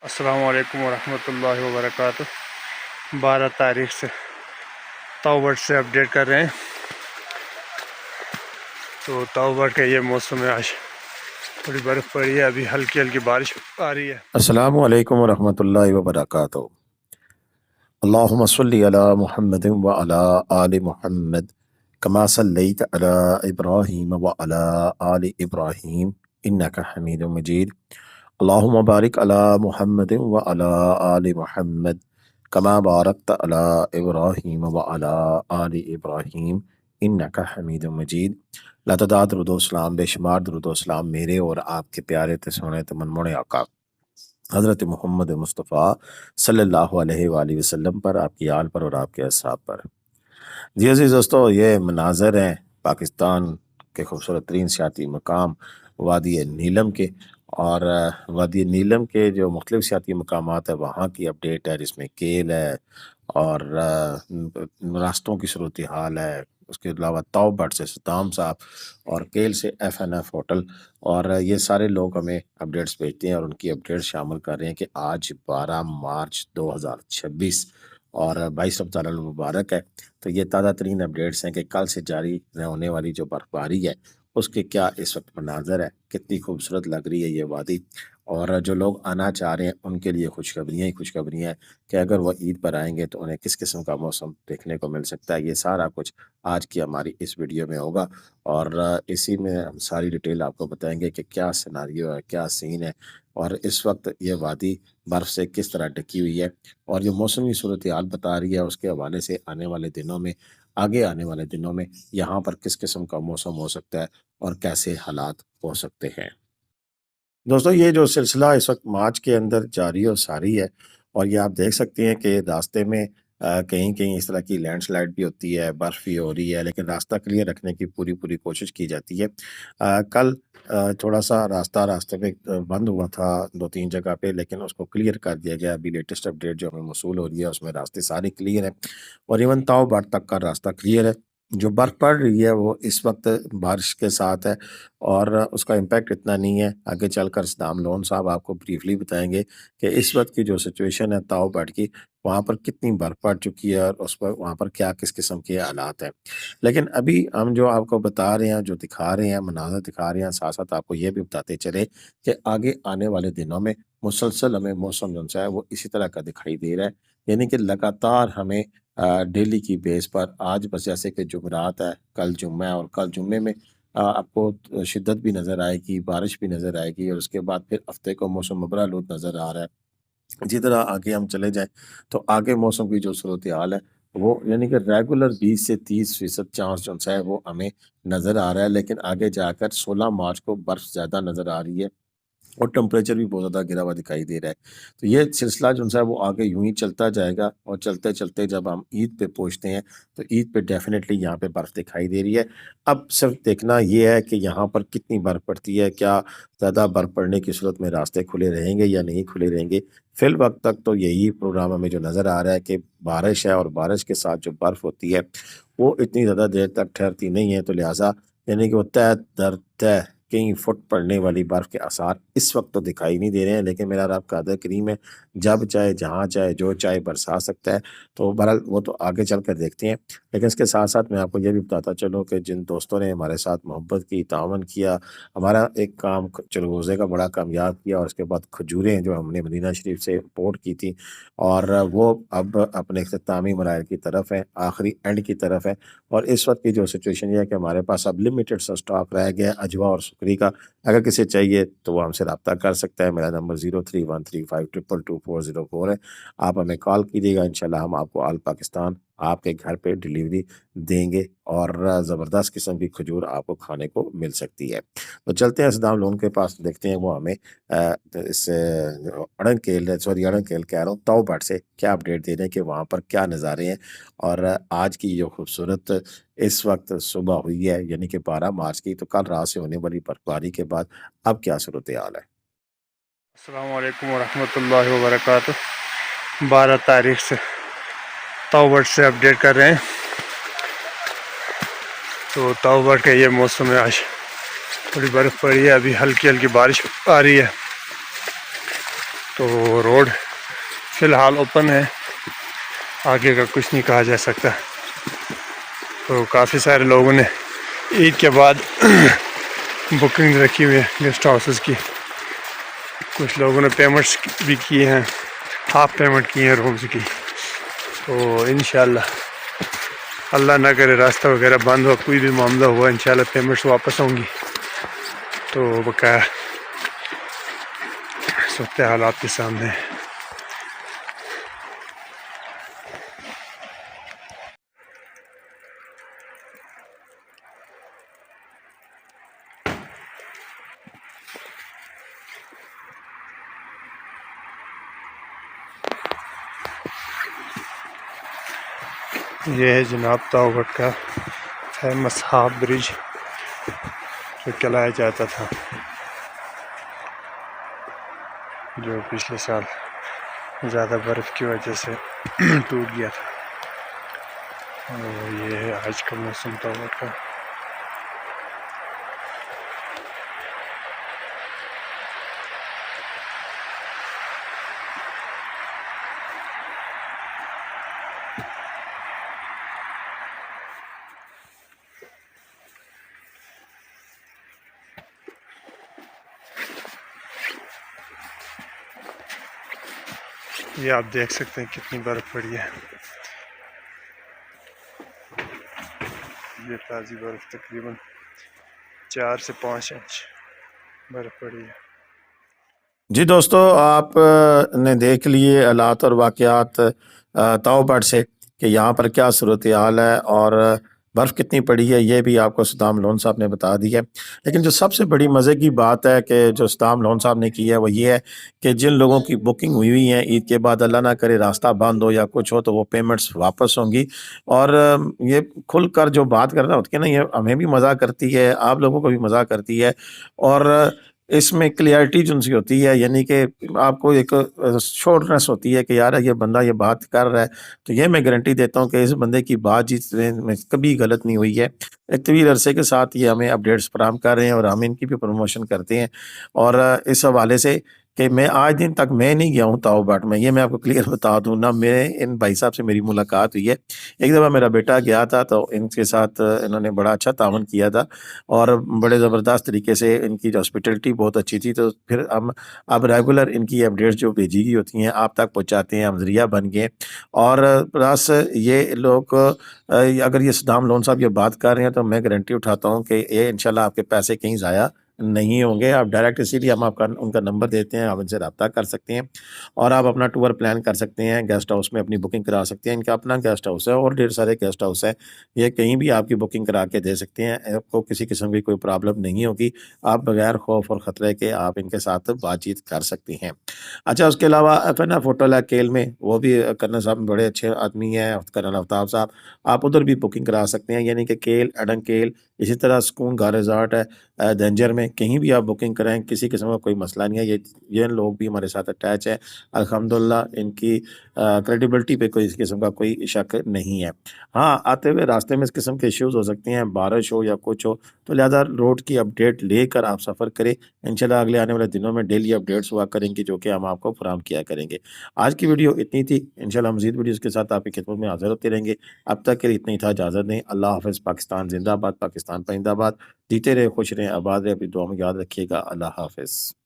السلام علیکم ورحمۃ اللہ وبرکاتہ۔ 12 تاریخ سے تاؤبٹ سے اپڈیٹ کر رہے ہیں۔ تو تاؤبٹ کا یہ موسم ہے، آج تھوڑی برف پڑی ہے، ابھی ہلکی ہلکی بارش آ رہی ہے۔ السلام علیکم ورحمۃ اللہ وبرکاتہ۔ اللہم صلی علی محمد وعلی آل محمد کما صلیت علی ابراہیم وعلی آل ابراہیم انک حمید مجید۔ اللہم بارک علی محمد وعلی آل محمد کما بارکت علی ابراہیم وعلی آل ابراہیم انک حمید مجید۔ لاتعداد درود و اسلام، بے شمار درود و اسلام میرے اور آپ کے پیارے تے سونے تے منموڑے آقا حضرت محمد مصطفیٰ صلی اللہ علیہ وآلہ وسلم پر، آپ کی آل پر اور آپ کے اصحاب پر۔ جی عزیز دوستو، یہ مناظر ہیں پاکستان کے خوبصورت ترین سیاحتی مقام وادی نیلم کے، اور وادی نیلم کے جو مختلف سیاحتی مقامات ہیں وہاں کی اپڈیٹ ہے، جس میں کیل ہے اور راستوں کی صورتحال ہے، اس کے علاوہ تاؤبٹ سے صدام صاحب اور کیل سے ایف این ایف ہوٹل، اور یہ سارے لوگ ہمیں اپڈیٹس بھیجتے ہیں اور ان کی اپڈیٹ شامل کر رہے ہیں کہ آج 12 مارچ 2026 اور 22 رمضان المبارک ہے۔ تو یہ تازہ ترین اپڈیٹس ہیں کہ کل سے جاری ہونے والی جو برف باری ہے اس کے کیا اس وقت مناظر ہے، کتنی خوبصورت لگ رہی ہے یہ وادی، اور جو لوگ آنا چاہ رہے ہیں ان کے لیے خوشخبریاں ہی خوشخبریاں ہیں کہ اگر وہ عید پر آئیں گے تو انہیں کس قسم کا موسم دیکھنے کو مل سکتا ہے۔ یہ سارا کچھ آج کی ہماری اس ویڈیو میں ہوگا، اور اسی میں ہم ساری ڈیٹیل آپ کو بتائیں گے کہ کیا سیناریو ہے، کیا سین ہے، اور اس وقت یہ وادی برف سے کس طرح ڈھکی ہوئی ہے، اور جو موسمی صورتحال بتا رہی ہے اس کے حوالے سے آنے والے دنوں میں، آگے آنے والے دنوں میں یہاں پر کس قسم کا موسم ہو سکتا ہے اور کیسے حالات ہو سکتے ہیں۔ دوستو، یہ جو سلسلہ اس وقت مارچ کے اندر جاری و ساری ہے، اور یہ آپ دیکھ سکتے ہیں کہ راستے میں کہیں کہیں اس طرح کی لینڈ سلائڈ بھی ہوتی ہے، برف بھی ہو رہی ہے، لیکن راستہ کلیئر رکھنے کی پوری کوشش کی جاتی ہے۔ کل تھوڑا سا راستے پہ بند ہوا تھا 2-3 جگہ پہ، لیکن اس کو کلیئر کر دیا گیا۔ ابھی لیٹسٹ اپڈیٹ جو ہمیں موصول ہو رہی ہے اس میں راستے سارے کلیئر ہیں، اور ایون تاؤبٹ تک کا راستہ کلیئر ہے۔ جو برف پڑ رہی ہے وہ اس وقت بارش کے ساتھ ہے، اور اس کا امپیکٹ اتنا نہیں ہے۔ آگے چل کر صدام لون صاحب آپ کو بریفلی بتائیں گے کہ اس وقت کی جو سچویشن ہے تاؤبٹ کی، وہاں پر کتنی برف پڑ چکی ہے اور اس پر وہاں پر کیا کس قسم کے حالات ہیں۔ لیکن ابھی ہم جو آپ کو بتا رہے ہیں، جو دکھا رہے ہیں، مناظر دکھا رہے ہیں، ساتھ ساتھ آپ کو یہ بھی بتاتے چلے کہ آگے آنے والے دنوں میں مسلسل ہمیں موسم جو ہے وہ اسی طرح کا دکھائی دے رہا ہے، یعنی کہ لگاتار ہمیں ڈیلی کی بیس پر، آج بس جیسے کہ جمعرات ہے، کل جمعہ ہے، اور کل جمعے میں آپ کو شدت بھی نظر آئے گی، بارش بھی نظر آئے گی، اور اس کے بعد پھر ہفتے کو موسم مبرآلود نظر آ رہا ہے۔ جس طرح آگے ہم چلے جائیں تو آگے موسم کی جو صورتحال ہے وہ یعنی کہ ریگولر 20 سے 30% چانس جو ہے وہ ہمیں نظر آ رہا ہے، لیکن آگے جا کر 16 مارچ کو برف زیادہ نظر آ رہی ہے، اور ٹمپریچر بھی بہت زیادہ گرا ہوا دکھائی دے رہا ہے۔ تو یہ سلسلہ جو ہے وہ آگے یوں ہی چلتا جائے گا، اور چلتے چلتے جب ہم عید پہ پہنچتے ہیں تو عید پہ ڈیفینیٹلی یہاں پہ برف دکھائی دے رہی ہے۔ اب صرف دیکھنا یہ ہے کہ یہاں پر کتنی برف پڑتی ہے، کیا زیادہ برف پڑنے کی صورت میں راستے کھلے رہیں گے یا نہیں کھلے رہیں گے۔ فی الوقت تک تو یہی پروگرام ہمیں جو نظر آ رہا ہے کہ بارش ہے، اور بارش کے ساتھ جو برف ہوتی ہے وہ اتنی زیادہ دیر تک ٹھہرتی نہیں ہے، تو لہٰذا یعنی کہ وہ تہ در تہ کئی فٹ پڑنے والی برف کے آثار اس وقت تو دکھائی نہیں دے رہے ہیں، لیکن میرا رب قادر کریم ہے، جب چاہے جہاں چاہے جو چاہے برسا سکتا ہے۔ تو بہرحال وہ تو آگے چل کر دیکھتے ہیں، لیکن اس کے ساتھ ساتھ میں آپ کو یہ بھی بتاتا چلوں کہ جن دوستوں نے ہمارے ساتھ محبت کی، تعاون کیا، ہمارا ایک کام چلغوزے کا بڑا کامیاب کیا، اور اس کے بعد کھجوریں جو ہم نے مدینہ شریف سے امپورٹ کی تھی، اور وہ اب اپنے اختتامی مراحل کی طرف ہے، آخری اینڈ کی طرف ہے، اور اس وقت کی جو سچویشن یہ ہے کہ ہمارے پاس اب لمیٹڈ سا سٹاک رہ گیا اجوا اور سکری کا۔ اگر کسی چاہیے تو وہ ہم سے رابطہ کر سکتا ہے۔ میرا نمبر 0313522204 ہے، آپ ہمیں کال کیجیے گا، انشاءاللہ ہم آپ کو آل پاکستان آپ کے گھر پہ ڈیلیوری دیں گے، اور زبردست قسم کی کھجور آپ کو کھانے کو مل سکتی ہے۔ تو چلتے ہیں صدام لون کے پاس، دیکھتے ہیں وہ ہمیں اس اڑنکیل کہہ رہا ہوں تاؤبٹ سے کیا اپڈیٹ دے رہے ہیں کہ وہاں پر کیا نظارے ہیں، اور آج کی جو خوبصورت اس وقت صبح ہوئی ہے یعنی کہ 12 مارچ کی، تو کل رات سے ہونے والی برفباری کے بعد اب کیا صورتحال ہے۔ السلام علیکم ورحمۃ اللہ وبرکاتہ۔ 12 تاریخ سے تاؤبٹ سے اپڈیٹ کر رہے ہیں۔ تو تاؤبٹ کا یہ موسم ہے، آج تھوڑی برف پڑی ہے، ابھی ہلکی ہلکی بارش آ رہی ہے۔ تو تو روڈ فی الحال اوپن ہے، آگے کا کچھ نہیں کہا جا سکتا. تو کافی سارے لوگوں نے عید کے بعد بکنگ رکھی ہوئی ہے گیسٹ ہاؤسز کی. کچھ لوگوں نے پیمنٹس بھی کیے ہیں، ہاف پیمنٹ کی ہیں رومز کی. تو انشاءاللہ اللہ نہ کرے راستہ وغیرہ بند ہو، کوئی بھی معاملہ ہوا، انشاءاللہ پیمنٹس واپس ہوں گی. تو بقایا صورتحال آپ کے سامنے ہے. یہ ہے جناب تاؤ گھٹ کا فیمس ہاف برج جو چلایا جاتا تھا، جو پچھلے سال زیادہ برف کی وجہ سے ٹوٹ گیا تھا. اور یہ ہے آج کا موسم تاؤ گھٹ کا. یہ آپ دیکھ سکتے ہیں کتنی برف پڑی ہے. یہ تازی برف تقریباً 4 سے 5 انچ برف پڑی ہے. جی دوستو، آپ نے دیکھ لیے حالات اور واقعات تاؤ بٹ سے کہ یہاں پر کیا صورتحال ہے اور برف کتنی پڑی ہے. یہ بھی آپ کو صدام لون صاحب نے بتا دی ہے. لیکن جو سب سے بڑی مزے کی بات ہے کہ جو صدام لون صاحب نے کی ہے وہ یہ ہے کہ جن لوگوں کی بکنگ ہوئی ہیں عید کے بعد، اللہ نہ کرے راستہ بند ہو یا کچھ ہو، تو وہ پیمنٹس واپس ہوں گی. اور یہ کھل کر جو بات کرنا ہوتی ہے نا، یہ ہمیں بھی مزہ کرتی ہے، آپ لوگوں کو بھی مزہ کرتی ہے. اور اس میں کلیئرٹی جو سی ہوتی ہے، یعنی کہ آپ کو ایک شورنس ہوتی ہے کہ یار یہ بندہ یہ بات کر رہا ہے. تو یہ میں گارنٹی دیتا ہوں کہ اس بندے کی بات چیت میں کبھی غلط نہیں ہوئی ہے. ایک طویل عرصے کے ساتھ یہ ہمیں اپڈیٹس فراہم کر رہے ہیں اور ہم ان کی بھی پروموشن کرتے ہیں. اور اس حوالے سے کہ میں آج دن تک میں نہیں گیا ہوں تاؤ بٹ میں، یہ میں آپ کو کلیئر بتا دوں نا. میرے ان بھائی صاحب سے میری ملاقات ہوئی ہے ایک دفعہ، میرا بیٹا گیا تھا تو ان کے ساتھ انہوں نے بڑا اچھا تعاون کیا تھا اور بڑے زبردست طریقے سے ان کی جو ہاسپٹلٹی بہت اچھی تھی. تو پھر ہم اب ریگولر ان کی اپڈیٹس جو بھیجی گئی ہوتی ہیں آپ تک پہنچاتے ہیں، ہم ذریعہ بن گئے. اور پلس یہ لوگ اگر یہ صدام لون صاحب یہ بات کر رہے ہیں تو میں گارنٹی اٹھاتا ہوں کہ یہ انشاءاللہ آپ کے پیسے کہیں ضائع نہیں ہوں گے. آپ ڈائریکٹ، اسی لیے ہم آپ کا ان کا نمبر دیتے ہیں، آپ ان سے رابطہ کر سکتے ہیں اور آپ اپنا ٹور پلان کر سکتے ہیں. گیسٹ ہاؤس میں اپنی بکنگ کرا سکتے ہیں. ان کا اپنا گیسٹ ہاؤس ہے اور ڈھیر سارے گیسٹ ہاؤس ہے. یہ کہیں بھی آپ کی بکنگ کرا کے دے سکتے ہیں، آپ کو کسی قسم کی کوئی پرابلم نہیں ہوگی. آپ بغیر خوف اور خطرے کے آپ ان کے ساتھ بات چیت کر سکتی ہیں. اچھا، اس کے علاوہ FNF ہوٹل ہے کیل میں، وہ بھی کرنا صاحب بڑے اچھے آدمی ہیں، کرنا آفتاب صاحب. آپ ادھر بھی بکنگ کرا سکتے ہیں، یعنی کہ کیل، ایڈن کیل، اسی طرح سکون گار ریزارٹ ہے دینجر میں، کہیں بھی آپ بکنگ کرائیں، کسی قسم کا کوئی مسئلہ نہیں ہے. یہ لوگ بھی ہمارے ساتھ اٹیچ ہے الحمدللہ. ان کی کریڈیبلٹی پہ کوئی اس قسم کا کوئی شک نہیں ہے. ہاں، آتے ہوئے راستے میں اس قسم کے ایشوز ہو سکتے ہیں، بارش ہو یا کچھ ہو، تو لہذا روڈ کی اپڈیٹ لے کر آپ سفر کریں. انشاءاللہ اگلے آنے والے دنوں میں ڈیلی اپڈیٹس ہوا کریں گی جو کہ ہم آپ کو فراہم کیا کریں گے. آج کی ویڈیو اتنی تھی، انشاءاللہ مزید ویڈیوز کے ساتھ آپ کی خدمت میں حاضر ہوتے رہیں گے. اب تک کے لیے اتنی تھا، اجازت دیں. اللہ حافظ. پاکستان زندہ باد، پاکستان پائندہ باد. جیتے رہے، خوش رہیں، آباد رہے. اپنی دعا میں یاد رکھیے گا. اللہ حافظ.